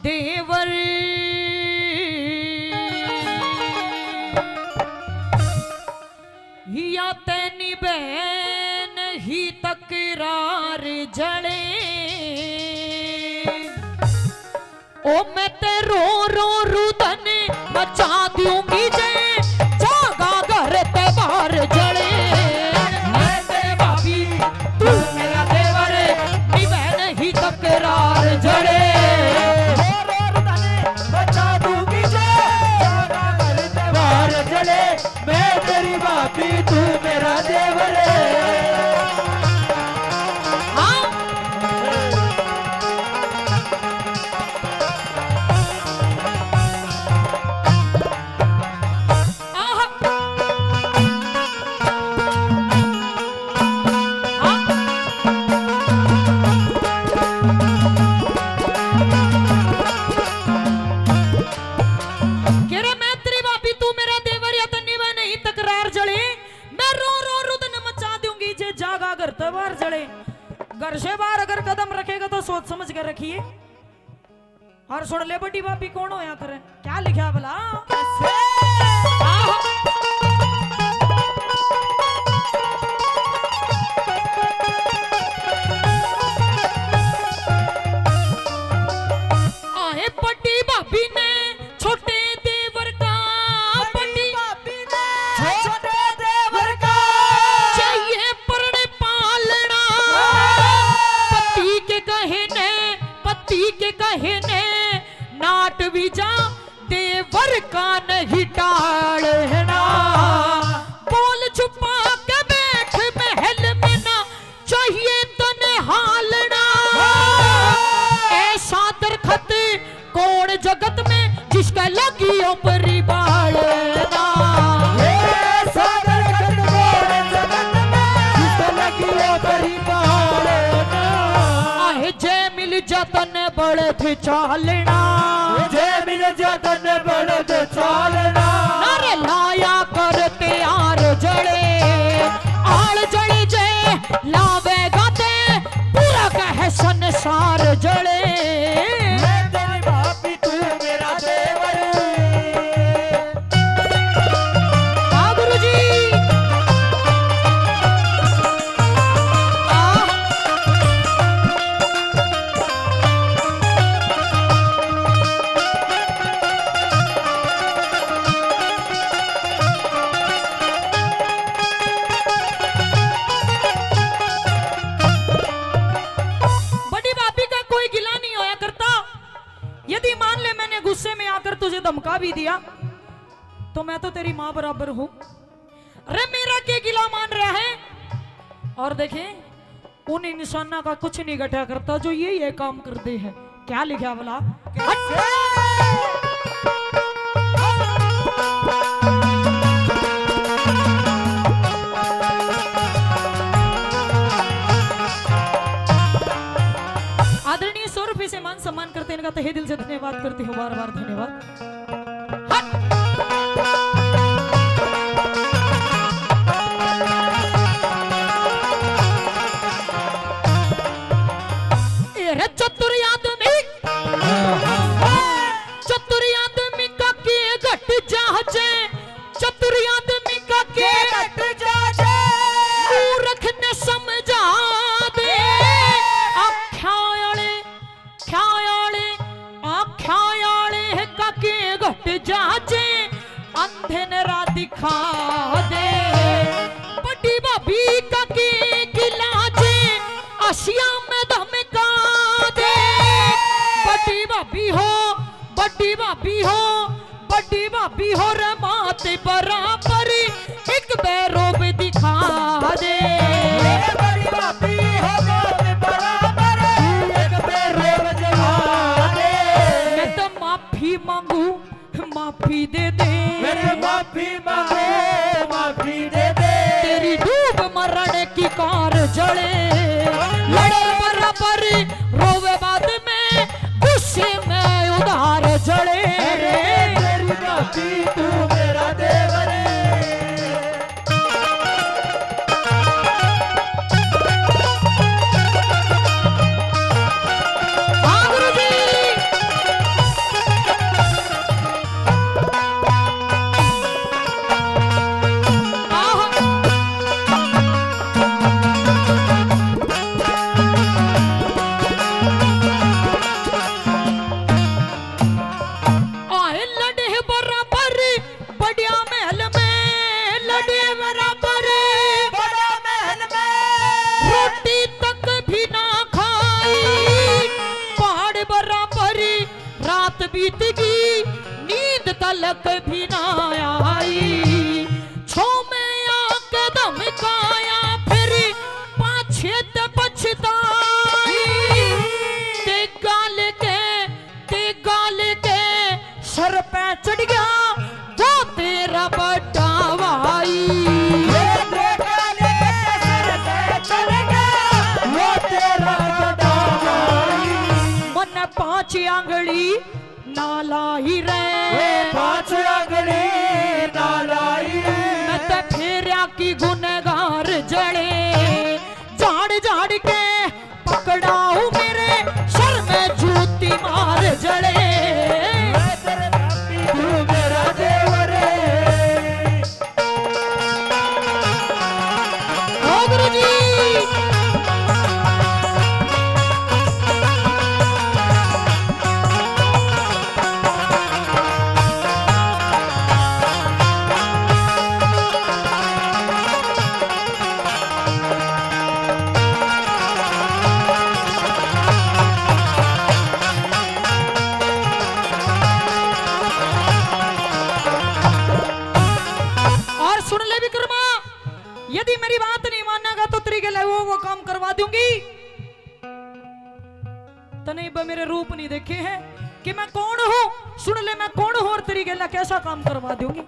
देवर या तेनी बहन ही तकरार जड़े ओ मैं ते रो रो रुदन मचा दूंगी जे जागा घर ते बाहर जड़े मैं ते भाभी तू मेरा देवर नी बहन ही तकरार जड़े रो रुदन मचा दूंगी जे जागा घर ते बाहर जड़े मैं तेरी भाभी तू मेरा देवर घर से बाहर अगर कदम रखेगा तो सोच समझ कर रखिए। और सुन ले बड़ी भाभी कौन हो यहाँ करे क्या लिखा भला आहे बड़ी भाभी ने छोटे देवर का बड़ी भाभी ने छोटे देवर का चाहिए पढ़ने पालना पति के कहने नाट भी जा देवर का नहीं टालना बोल छुपा के बैठ महल में ना चाहिए तने हालना ऐसा दरखत कौन जगत में जिसका लगी ऊपरी बालना ऐसा दरखत कौन जगत में जिसका लगी ऊपरी बालना आहे जय मिल जतन बढ़त चालना जय मिल जतन बढ़त चालना नारे लाया करते आर जड़े आल जड़े जे लावे गाते पूरा कह संसार जड़े मैं तेरी भाभी तू मेरा देवर गुरुजी यदि मान ले मैंने गुस्से में आकर तुझे धमका भी दिया तो मैं तो तेरी मां बराबर हूं। अरे मेरा के गिला मान रहा है और देखें उन इंसाना का कुछ नहीं घटा करता जो ये काम करते हैं। क्या लिखा बोला आदरणीय 100 रुपए से मान सम्मान करते हैं इनका तहे दिल से धन्यवाद करती हूँ बार बार धन्यवाद। चतुर आदमी का के घट जाजे चतुर आदमी का के घट जाजे मूर्ख ने समझा दे आख्याले का के घट जाजे अंधे ने रा दिखा दे बड़ी भाभी का के गिलाजे आशिया में धमका दे बड़ी भाभी हो रे माते बराबर एक बैरो भी दिखा दे बड़ी भाभी हो माते बराबर एक बैरो दिखा दे मैं तो माफी मांगू माफी दे दे मेरे माफी मांगो माफी दे दे तेरी डूब मरण की कार जड़े लड़े बराबर रोवे बाद में गुस्से में उधार जड़े तेरी भाभी तू मेरा देवर पलक भी ना आई। छो में आके धमकाया फिर पाछे ते पछताई। ते गाल के सर पे चढ़ गया वो तेरा बड़ा भाई। ते गाल के सर पे चढ़ गया वो तेरा बड़ा भाई। मन 5 आंगली नालाई रे, 5 आंगली नालाई। मैं ते फेरिया की गुनहगार जड़े, झाड़ झाड़ के पकड़ाऊ मेरे सर में जूती मार जड़े। मैं तेरे बापी तू मेरा देवर। ओ गुरु जी यदि मेरी बात नहीं मानेगा तो तेरी के लिए वो काम करवा दूंगी। तने मेरे रूप नहीं देखे हैं कि मैं कौन हूँ। सुन ले मैं कौन हूँ और तेरी के लिए कैसा काम करवा दूंगी।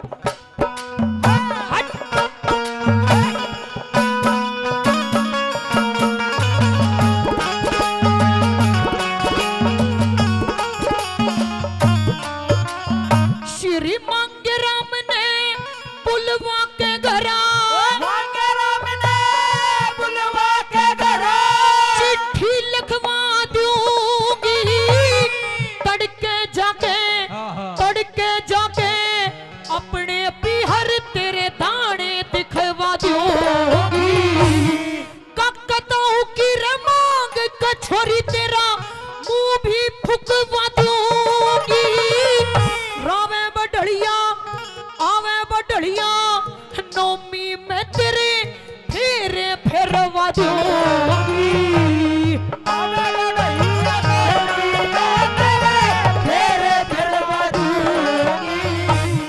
श्री मांगराम ने बुलवा के घरा, चिट्ठी लिखवा दूंगी। तड़के जाके अपने पीहर तेरे दाने दिखवा दूंगी। ककताऊ की रमांग कछोरी तेरा मुंह भी फुकवा दूंगी। रावे बडड़िया आवे बडड़िया नौमी में तेरे फेरे फेरवा दूंगी।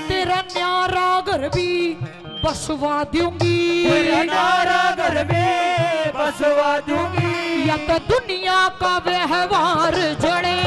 तेरा न्यारा घर भी बसवा दूंगी। घर में बसवा दूंगी। या तो दुनिया का व्यवहार जड़े